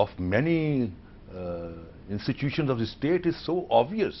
of many institutions of the state is so obvious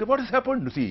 What has happened? See,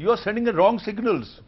You are sending the wrong signals.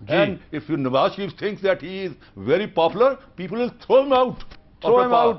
And if Nawaz Sharif thinks that he is very popular, people will throw him out. Throw him out.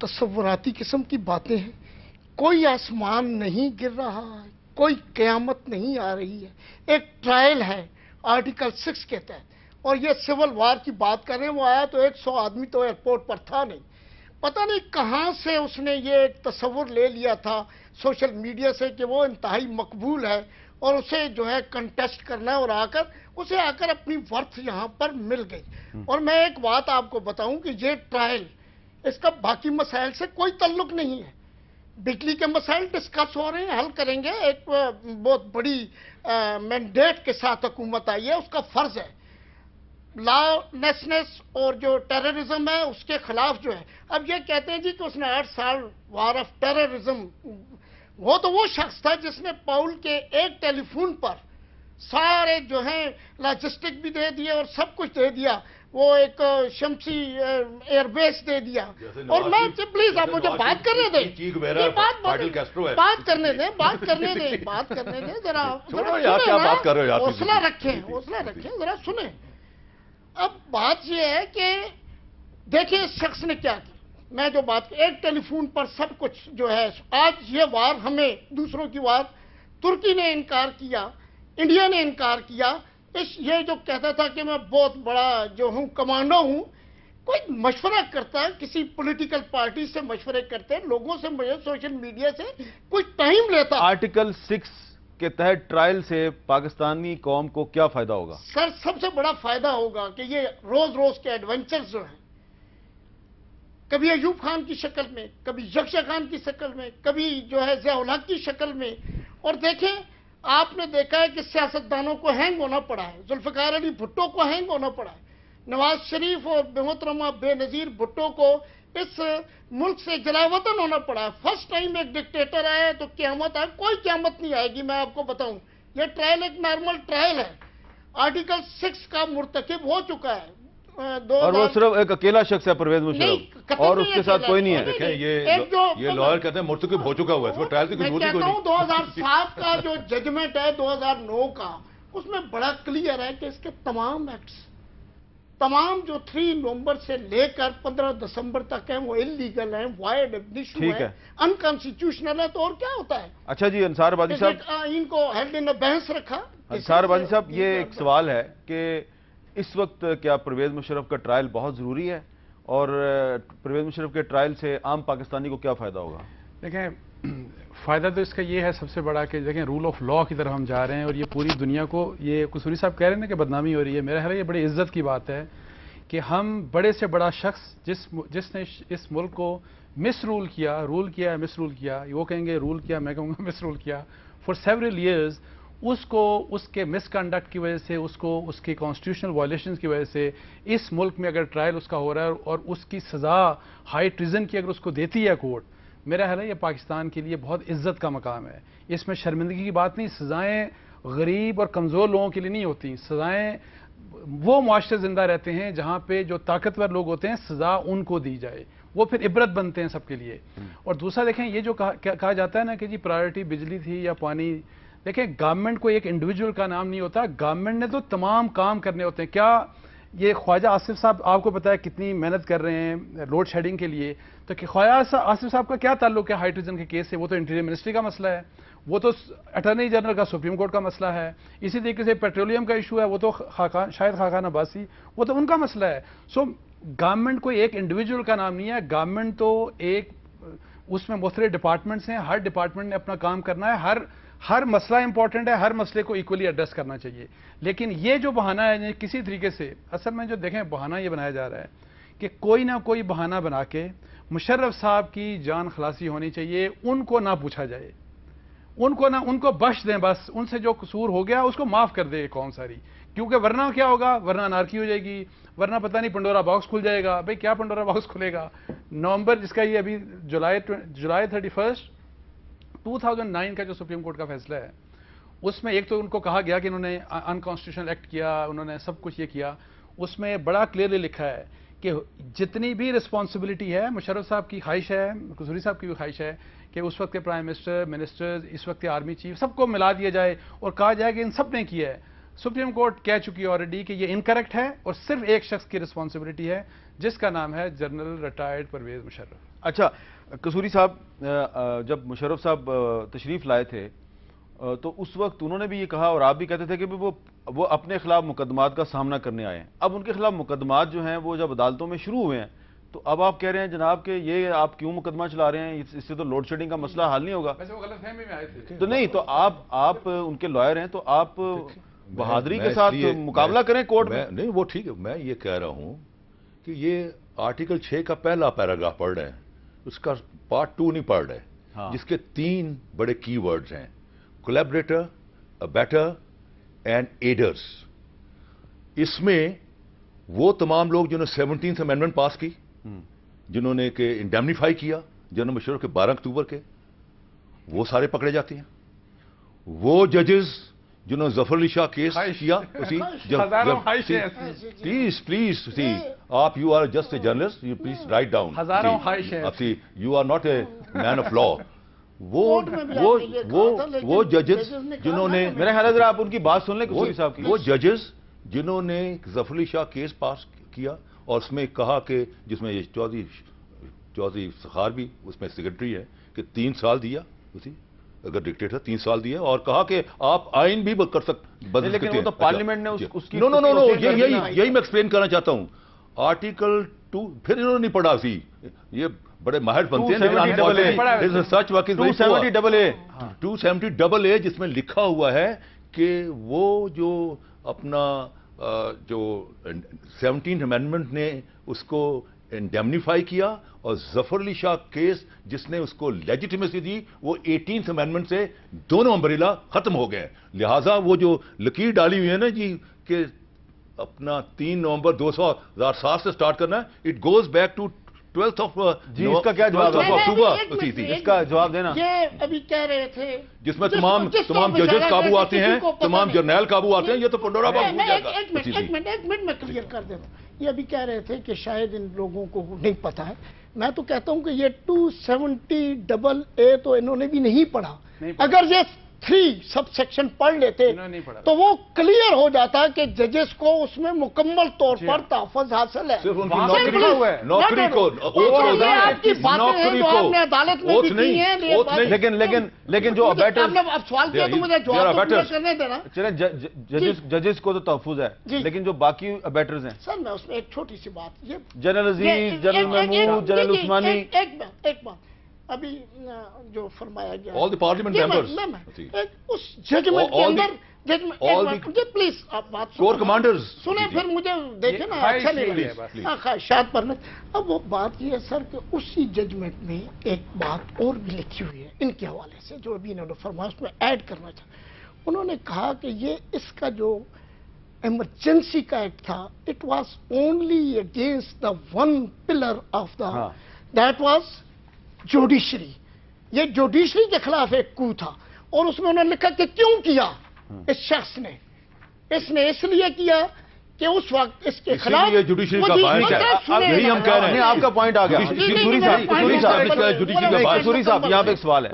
تصوراتی قسم کی باتیں ہیں. کوئی آسمان نہیں گر رہا ہے, کوئی قیامت نہیں آ رہی ہے. ایک ٹرائل ہے آرٹیکل 6 کے تحت, اور یہ سول وار کی بات کر رہے ہیں. وہ آیا تو 100 آدمی تو ایئرپورٹ پر تھا نہیں. پتہ نہیں کہاں سے اس نے یہ ایک تصور لے لیا تھا سوشل میڈیا سے کہ وہ انتہائی مقبول ہے اور اسے جو ہے کنٹیسٹ کرنا ہے, اور اسے آ کر اپنی ورتھ یہاں پر مل گئی. اور میں ایک بات آپ کو بتاؤں کہ یہ ٹرائل اس کا باقی مسائل سے کوئی تعلق نہیں ہے. بجلی کے مسائل ڈسکس ہو رہے ہیں, حل کریں گے. ایک بہت بڑی مینڈیٹ کے ساتھ حکومت آئی ہے, اس کا فرض ہے لا لیسنس اور جو ٹیررزم ہے اس کے خلاف جو ہے. اب یہ کہتے ہیں جی کہ اس نے 8 سال وار آف ٹیررزم, وہ شخص تھا جس نے پاؤل کے ایک ٹیلی فون پر سارے جو ہیں لاجسٹک بھی دے دیے اور سب کچھ دے دیا. وہ ایک شمسی ایئر بیس دے دیا. اور میں پلیز آپ مجھے بات کرنے دیں, بات کرنے دیں ذرا, حوصلہ رکھیں, ذرا سنیں. اب بات یہ ہے کہ دیکھیں اس شخص نے کیا کیا. میں جو بات ایک ٹیلی فون پر سب کچھ جو ہے, آج یہ وار ہمیں دوسروں کی وار, ترکی نے انکار کیا, انڈیا نے انکار کیا. یہ جو کہتا تھا کہ میں بہت بڑا جو ہوں کمانڈو ہوں, کوئی مشورہ کرتا ہے کسی پولیٹیکل پارٹی سے, مشورے کرتے ہیں لوگوں سے, مجھے سوشل میڈیا سے کوئی ٹائم لیتا. آرٹیکل 6 کے تحت ٹرائل سے پاکستانی قوم کو کیا فائدہ ہوگا؟ سر سب سے بڑا فائدہ ہوگا کہ یہ روز روز کے ایڈونچرز جو ہیں, کبھی ایوب خان کی شکل میں, کبھی یکشا خان کی شکل میں, کبھی جو ہے ضیاء الحق کی شکل میں. اور دیکھیں آپ نے دیکھا ہے کہ سیاستدانوں کو ہینگ ہونا پڑا ہے. ذوالفقار علی بھٹو کو ہینگ ہونا پڑا ہے. نواز شریف اور محترمہ بے نظیر بھٹو کو اس ملک سے جلا وطن ہونا پڑا ہے. فرسٹ ٹائم ایک ڈکٹیٹر آیا تو قیامت آئے, کوئی قیامت نہیں آئے گی. میں آپ کو بتاؤں یہ ٹرائل ایک نارمل ٹرائل ہے. آرٹیکل 6 کا مرتکب ہو چکا ہے. اور وہ صرف ایک اکیلا شخص ہے پرویز مشرف, اور اس کے ساتھ کوئی نہیں ہے. دیکھیں یہ لائر کہتے ہیں مرتکب ہو چکا ہوا ہے, اس میں ٹرائل کی ضرورت ہی کوئی نہیں. 2007 کا جو ججمنٹ ہے 2009 کا, اس میں بڑا کلیئر ہے کہ اس کے تمام ایکٹس, تمام جو 3 نومبر سے لے کر 15 دسمبر تک ہیں وہ انلیگل ہیں, وائڈ ایبنیشن ہے, انکانسٹیٹیوشنل ہے. تو اور کیا ہوتا ہے؟ اچھا جی انصار آبادی صاحب, ان کو ہیلڈ ان بحث رکھا. انصار آبادی صاحب یہ ایک سوال ہے کہ اس وقت کیا پرویز مشرف کا ٹرائل بہت ضروری ہے, اور پرویز مشرف کے ٹرائل سے عام پاکستانی کو کیا فائدہ ہوگا؟ دیکھیں فائدہ تو اس کا یہ ہے سب سے بڑا کہ دیکھیں رول آف لا کی طرف ہم جا رہے ہیں, اور یہ پوری دنیا کو, یہ قصوری صاحب کہہ رہے ہیں نا کہ بدنامی ہو رہی ہے. میرا خیال ہے یہ بڑی عزت کی بات ہے کہ ہم بڑے سے بڑا شخص جس نے اس ملک کو مس رول کیا مس رول کیا, وہ کہیں گے رول کیا, میں کہوں گا مس رول کیا فار سیورل ایئرز, اس کو اس کے مس کنڈکٹ کی وجہ سے, اس کی کانسٹیٹیوشنل وائلیشنز کی وجہ سے اس ملک میں اگر ٹرائل اس کا ہو رہا ہے اور اس کی سزا ہائی ٹریزن کی اگر اس کو دیتی ہے کورٹ, میرا خیال ہے یہ پاکستان کے لیے بہت عزت کا مقام ہے. اس میں شرمندگی کی بات نہیں. سزائیں غریب اور کمزور لوگوں کے لیے نہیں ہوتی. سزائیں وہ معاشرے زندہ رہتے ہیں جہاں پہ جو طاقتور لوگ ہوتے ہیں سزا ان کو دی جائے, وہ پھر عبرت بنتے ہیں سب کے لیے. اور دوسرا دیکھیں یہ جو کہا جاتا ہے نا کہ جی پرائرٹی بجلی تھی یا پانی, دیکھیں گورنمنٹ کو ایک انڈیویجول کا نام نہیں ہوتا, گورنمنٹ نے تو تمام کام کرنے ہوتے ہیں. کیا یہ خواجہ آصف صاحب آپ کو پتا ہے کتنی محنت کر رہے ہیں لوڈ شیڈنگ کے لیے, تو کہ خواجہ آصف صاحب کا کیا تعلق ہے ہائی ٹریزن کے کیس سے؟ وہ تو انٹیریئر منسٹری کا مسئلہ ہے, وہ تو اٹارنی جنرل کا سپریم کورٹ کا مسئلہ ہے. اسی طریقے سے پیٹرولیم کا ایشو ہے, وہ تو شاید خاقان عباسی, وہ تو ان کا مسئلہ ہے. سو گورنمنٹ کوئی ایک انڈیویجول کا نام نہیں ہے, گورنمنٹ تو ایک, اس میں مختلف ڈپارٹمنٹس ہیں, ہر ڈپارٹمنٹ نے اپنا کام کرنا ہے, ہر مسئلہ امپورٹنٹ ہے, ہر مسئلے کو ایکولی ایڈریس کرنا چاہیے. لیکن یہ جو بہانہ ہے کسی طریقے سے, اصل میں جو دیکھیں بہانہ یہ بنایا جا رہا ہے کہ کوئی نہ کوئی بہانہ بنا کے مشرف صاحب کی جان خلاصی ہونی چاہیے, ان کو نہ پوچھا جائے, ان کو بخش دیں, بس ان سے جو قصور ہو گیا اس کو معاف کر دے قوم ساری. کیونکہ ورنہ کیا ہوگا, ورنہ انارکی ہو جائے گی, ورنہ پتہ نہیں پنڈورا باکس کھل جائے گا. بھئی کیا پنڈورا باکس کھلے گا؟ نومبر جس کا یہ ابھی جولائی 31 2009 کا جو سپریم کورٹ کا فیصلہ ہے, اس میں ایک تو ان کو کہا گیا کہ انہوں نے انکانسٹیٹیوشنل ایکٹ کیا, انہوں نے سب کچھ یہ کیا. اس میں بڑا کلیئرلی لکھا ہے کہ جتنی بھی رسپانسبلٹی ہے, مشرف صاحب کی خواہش ہے, قصوری صاحب کی بھی خواہش ہے کہ اس وقت کے پرائم منسٹر, منسٹرز, اس وقت کے آرمی چیف, سب کو ملا دیا جائے اور کہا جائے کہ ان سب نے کیا ہے. سپریم کورٹ کہہ چکی ہے آلریڈی کہ یہ انکریکٹ ہے اور صرف ایک شخص کی رسپانسبلٹی ہے جس کا نام ہے جنرل ریٹائرڈ پرویز مشرف. اچھا قصوری صاحب، جب مشرف صاحب تشریف لائے تھے تو اس وقت انہوں نے بھی یہ کہا اور آپ بھی کہتے تھے کہ وہ اپنے خلاف مقدمات کا سامنا کرنے آئے ہیں. اب ان کے خلاف مقدمات جو ہیں وہ جب عدالتوں میں شروع ہوئے ہیں تو اب آپ کہہ رہے ہیں جناب کہ یہ آپ کیوں مقدمہ چلا رہے ہیں، اس سے تو لوڈ شیڈنگ کا مسئلہ حل نہیں ہوگا. ویسے وہ غلط فہمی میں آئے تھے. تو نہیں، تو آپ ان کے لائر ہیں تو آپ بہادری میں کے اس ساتھ لیے مقابلہ کریں کورٹ میں. نہیں وہ ٹھیک ہے، میں یہ کہہ رہا ہوں کہ یہ آرٹیکل 6 کا پہلا پیراگراف پڑھ رہے ہیں، اس کا پارٹ 2 نہیں پڑھ رہے، جس کے 3 بڑے کی ورڈز ہیں: کولیبریٹر، ابیٹر اینڈ ایڈرز. اس میں وہ تمام لوگ جنہوں نے 17th امینڈمنٹ پاس کی، جنہوں نے کہ انڈیمنیفائی کیا جنرل مشرف کے 12 اکتوبر کے، وہ سارے پکڑے جاتے ہیں. وہ ججز جنہوں نے ظفر علی شاہ کیس کیا، پلیز آپ you are just a journalist, you please write down, ہزاروں خواہش ہیں، you are not a man of law. وہ ججز جنہوں نے، میرا خیال ہے ذرا آپ ان کی بات سن لیں قصوری صاحب کی. وہ ججز جنہوں نے ظفر علی شاہ کیس پاس کیا اور اس میں کہا کہ جس میں چودھری سخار بھی اس میں سیکرٹری ہے کہ 3 سال دیا، اسی اگر ڈکٹیٹر 3 سال دیا اور کہا کہ آپ آئین بھی کر سکتے، لیکن وہ تو پارلیمنٹ نے اس کی نو یہی میں ایکسپلین کرنا چاہتا ہوں. آرٹیکل 2 پھر انہوں نے نہیں پڑھا سی، یہ بڑے ماہر بنتے ہیں سچ واقعی 270 جس میں لکھا ہوا ہے کہ وہ جو اپنا جو 17th امینڈمنٹ نے اس کو انڈیمنیفائی کیا اور ظفر علی شاہ کیس جس نے اس کو لیجیٹیمیسی دی وہ 18th امینڈمنٹ سے دونوں امبریلا ختم ہو گئے. لہٰذا وہ جو لکیر ڈالی ہوئی ہے نا جی کہ اپنا 3 نومبر 2007 سے سٹارٹ کرنا ہے، it goes back to 12th of G. اس کا کیا جواب ہے؟ اکتوبر، اس کا جواب دینا. یہ ابھی کہہ رہے تھے جس میں تمام ججز قابو آتے ہیں، تمام جرنیل قابو آتے ہیں، یہ تو پنڈورا باکس ہو جائے گا. ایک منٹ میں کلیئر کر دیتا ہوں. یہ ابھی کہہ رہے تھے کہ شاید ان لوگوں کو نہیں پتا ہے. میں تو کہتا ہوں کہ یہ 270 تو انہوں نے بھی نہیں پڑھا. اگر یہ 3 سب سیکشن پڑھ لیتے تو وہ کلیئر ہو جاتا کہ ججز کو اس میں مکمل طور پر تحفظ حاصل ہے. صرف ان کی نوکری کو لیکن جو اب سوال کیا تو مجھے جواب کرنے دینا. چلیں ججز کو تو تحفظ ہے، لیکن جو باقی ابیٹرز ہیں سر میں اس میں ایک چھوٹی سی بات، یہ جنرل عزیز، جنرل محمود، جنرل عثمانی، ایک بات ابھی جو فرمایا گیا all the parliament members اس ججمنٹ کے اندر پلیز آپ بات کور کمانڈرز سنیں پھر مجھے دیکھیں نا اچھا نہیں لگا خواہشات پر. اب وہ بات یہ ہے سر کہ اسی ججمنٹ میں ایک بات اور بھی لکھی ہوئی ہے ان کے حوالے سے جو ابھی انہوں نے فرمایا اس میں ایڈ کرنا چاہتا. انہوں نے کہا کہ یہ اس کا جو ایمرجنسی کا ایکٹ تھا it was only against the one pillar of the that was judiciary. یہ جوڈیشری کے خلاف ایک کو تھا اور اس میں انہوں نے لکھا کہ کیوں کیا اس شخص نے، اس نے اس لیے کیا کہ اس وقت اس کے خلاف جوڈیشری کا باعث ہے. یہی ہم کہہ رہے ہیں. آپ کا پوائنٹ آ گیا. قصوری صاحب یہاں پہ ایک سوال ہے.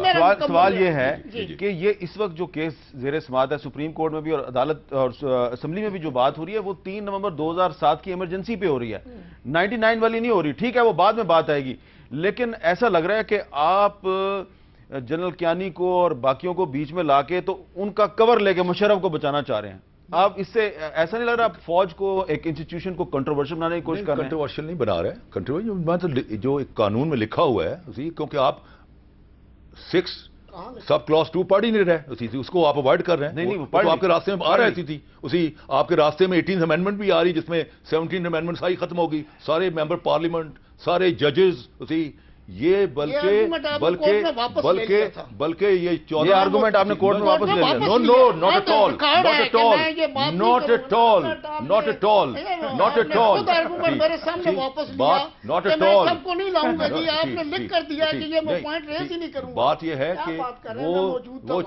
سوال یہ ہے کہ یہ اس وقت جو کیس زیر سماعت ہے سپریم کورٹ میں بھی اور عدالت اور اسمبلی میں بھی جو بات ہو رہی ہے وہ 3 نومبر 2007 کی ایمرجنسی پہ ہو رہی ہے، 99 والی نہیں ہو رہی. ٹھیک ہے وہ بعد میں بات آئے گی، لیکن ایسا لگ رہا ہے کہ آپ جنرل کیانی کو اور باقیوں کو بیچ میں لا کے تو ان کا کور لے کے مشرف کو بچانا چاہ رہے ہیں. آپ اس سے ایسا نہیں لگ رہا آپ فوج کو ایک انسٹیٹیوشن کو کنٹروورشل بنانے کی کوشش کر رہے ہیں؟ کنٹروورشل نہیں بنا رہے. کنٹروورشل جو ایک قانون میں لکھا ہوا ہے اسی، کیونکہ آپ 6 سب کلاس 2 پڑھ ہی نہیں رہے اسی، اس کو آپ اوائڈ کر رہے ہیں. نہیں تو آپ کے راستے میں آ رہی تھی اسی، آپ کے راستے میں 18th امینڈمنٹ بھی آ رہی جس میں 17th امینڈمنٹ ساری ختم ہوگی، سارے ممبر پارلیمنٹ، سارے ججز اسی. یہ بلکہ یہ 14 آرگومنٹ آپ نے کورٹ میں واپس لے لیا. No not at all, not at all, not at all, not at all, not at all, میرے سامنے واپس لیا. ناٹ ایٹ آل. سب کو نہیں لاؤں گا جی، آپ نے لکھ کر دیا کہ یہ میں پوائنٹ ریز ہی نہیں کروں گا. بات یہ ہے کہ وہ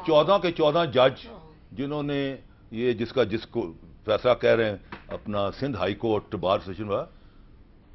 14 کے 14 جج جنہوں نے یہ جس کو فیصلہ کہہ رہے ہیں اپنا Sindh high court bar session ہوا،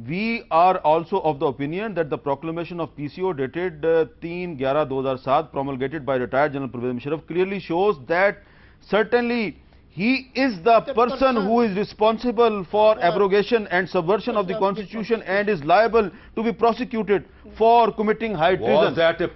We are also of the opinion that the proclamation of PCO dated 3/11/2007 promulgated by retired General Pervez Musharraf clearly shows that certainly he is the person who is responsible for abrogation and subversion of the constitution and is liable to be prosecuted for committing high Was treason. that a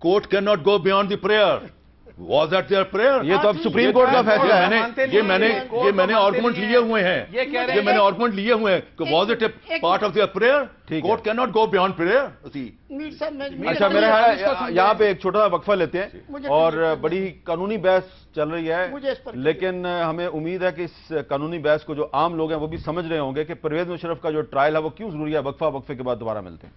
Court cannot go beyond the prayer. Was that their prayer? یہ تو اب supreme court کا فیصلہ ہے. یہ میں نے argument لیے ہوئے ہیں. یہ میں نے آرگومنٹ لیے ہوئے ہیں کہ was it a part of their prayer? Court can not go beyond prayer. Mir صاحب میں اچھا میرا خیال ہے یہاں پہ ایک چھوٹا سا وقفہ لیتے ہیں اور بڑی قانونی بحث چل رہی ہے, لیکن ہمیں امید ہے کہ اس قانونی بحث کو جو عام لوگ ہیں وہ بھی سمجھ رہے ہوں گے کہ پرویز مشرف کا جو ٹرائل ہے وہ کیوں ضروری ہے. وقفے کے بعد دوبارہ ملتے ہیں.